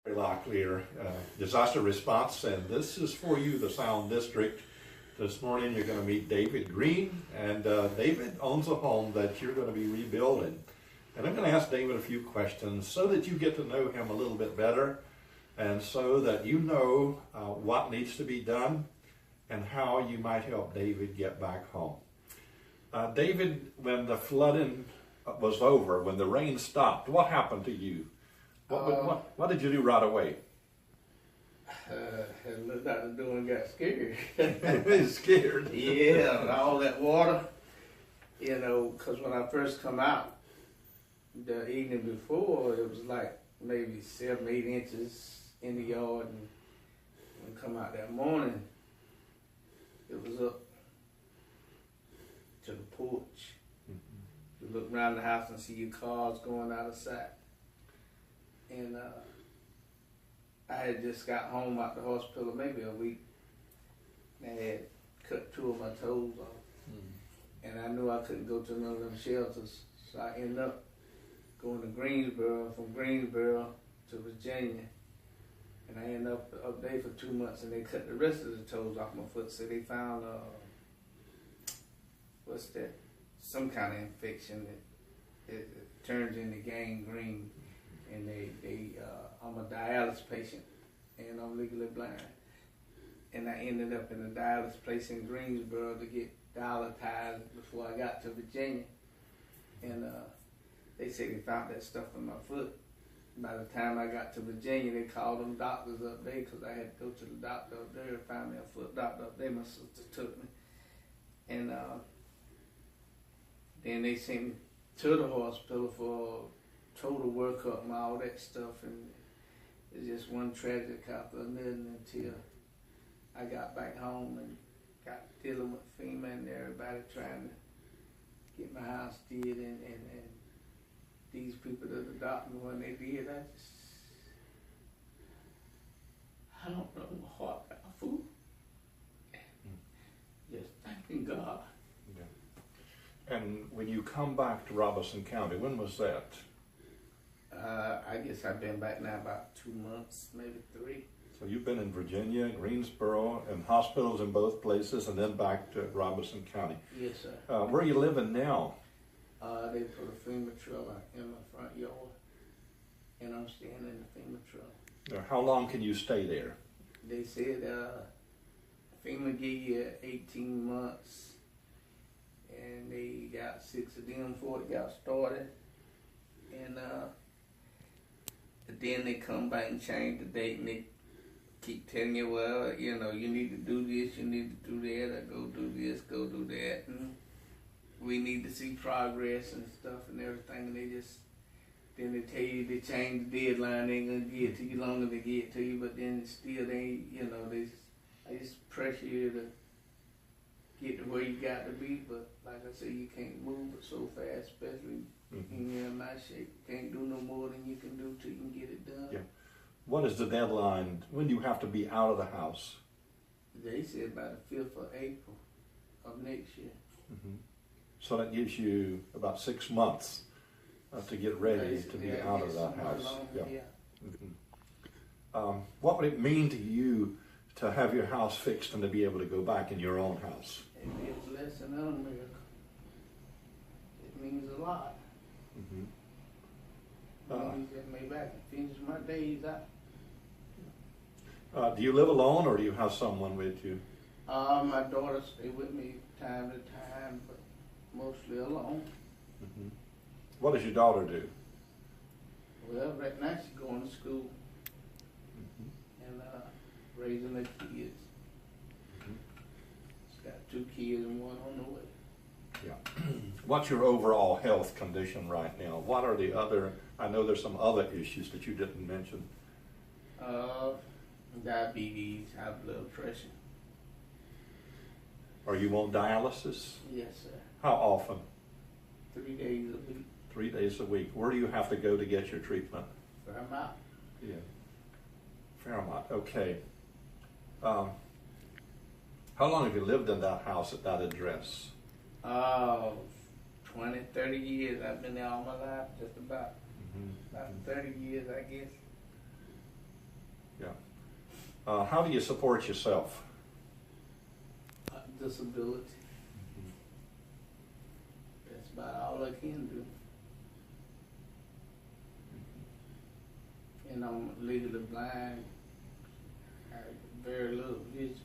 Locklear, disaster response, and this is for you, the Sound District. This morning you're going to meet David Green, and David owns a home that you're going to be rebuilding. And I'm going to ask David a few questions so that you get to know him a little bit better, and so that you know what needs to be done and how you might help David get back home. David, when the flooding was over, when the rain stopped, what happened to you? What did you do right away? Looked out the door and got scared. Scared? Yeah, all that water. You know, because when I first come out, the evening before, it was like maybe 7, 8 inches in the yard. And when I come out that morning, it was up to the porch. You look around the house and see your cars going out of sight. And I had just got home out the hospital maybe a week. And I had cut 2 of my toes off. And I knew I couldn't go to none of them shelters. So I ended up going to Greensboro, from Greensboro to Virginia. And I ended up there for 2 months, and they cut the rest of the toes off my foot. So they found, what's that? Some kind of infection that it turns into gangrene. And I'm a dialysis patient, and I'm legally blind. And I ended up in a dialysis place in Greensboro to get dialyzed before I got to Virginia. And they said they found that stuff in my foot. By the time I got to Virginia, they called them doctors up there because I had to go to the doctor up there to find me a foot doctor up there. My sister took me. And then they sent me to the hospital for total workup and all that stuff, and it's just one tragic after another until I got back home and got dealing with FEMA and everybody trying to get my house did, and these people that the doctor when they did, I don't know, my heart got full. Just thanking God. Yeah. And when you come back to Robeson County, when was that? I guess I've been back now about 2 months, maybe 3. So you've been in Virginia, Greensboro, and hospitals in both places, and then back to Robeson County. Yes, sir. Where are you living now? They put a FEMA trailer in my front yard, and I'm staying in the FEMA trailer. How long can you stay there? They said FEMA give you 18 months, and they got 6 of them before it got started, and then they come back and change the date, and they keep telling you, well, you know, you need to do this, you need to do that, or go do this, go do that, and we need to see progress and stuff and everything, and then they tell you they change the deadline, they ain't gonna give it to you longer they get to you, but then still they, you know, they just pressure you to get to where you got to be, but like I say, you can't move it so fast, especially in my shape. You can't do no more than you can do till you can get it done. Yeah. What is the deadline? When do you have to be out of the house? They said by the 5th of April of next year. So that gives you about 6 months to get ready to be out of that house. What would it mean to you to have your house fixed and to be able to go back in your own house? It'd be a blessing and a miracle. It means a lot. It means that maybe I can finish my days out. Do you live alone, or do you have someone with you? My daughter stay with me time to time, but mostly alone. What does your daughter do? Well, right now she's going to school and raising her kids. She's got 2 kids and 1 on the way. Yeah. What's your overall health condition right now? What are the other, I know there's some other issues that you didn't mention. Diabetes, high blood pressure. Are you on dialysis? Yes, sir. How often? 3 days a week. 3 days a week. Where do you have to go to get your treatment? Fairmont. Yeah. Fairmont, okay. How long have you lived in that house at that address? 20, 30 years. I've been there all my life, just about. About 30 years, I guess. How do you support yourself? Disability. That's about all I can do. And I'm legally blind. I have very little vision.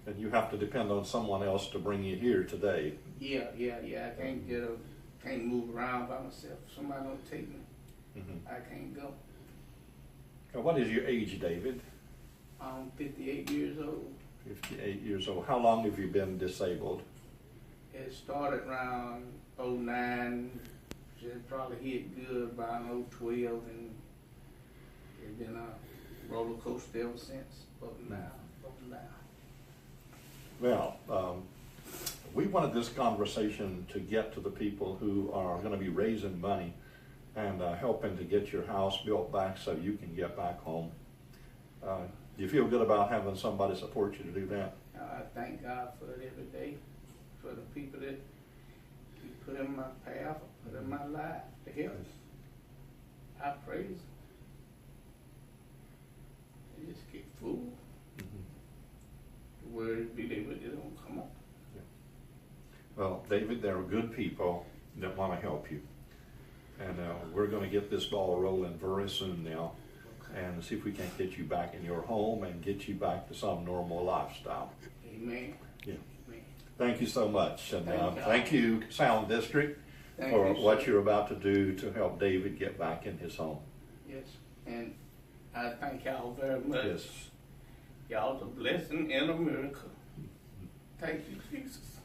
And you have to depend on someone else to bring you here today. Yeah. I can't move around by myself. Somebody don't take me. I can't go. Now, what is your age, David? I'm 58 years old. 58 years old. How long have you been disabled? It started around '09. It probably hit good by '12, and it's been a roller coaster ever since. Up and down, up and down. Well, we wanted this conversation to get to the people who are going to be raising money and helping to get your house built back so you can get back home. Do you feel good about having somebody support you to do that? I thank God for it every day, for the people that He put in my path, put in my life to help. I praise Him. They just get fooled. The words be there, but they don't come up. Well, David, there are good people that want to help you. And we're going to get this ball rolling very soon now and see if we can't get you back in your home and get you back to some normal lifestyle. Amen. Yeah. Amen. Thank you so much. And Thank you. thank you, Sound District, Thank for you, what sir. you're about to do to help David get back in his home. Yes. And I thank y'all very much. Yes. Y'all's a blessing and a miracle. Thank you, Jesus.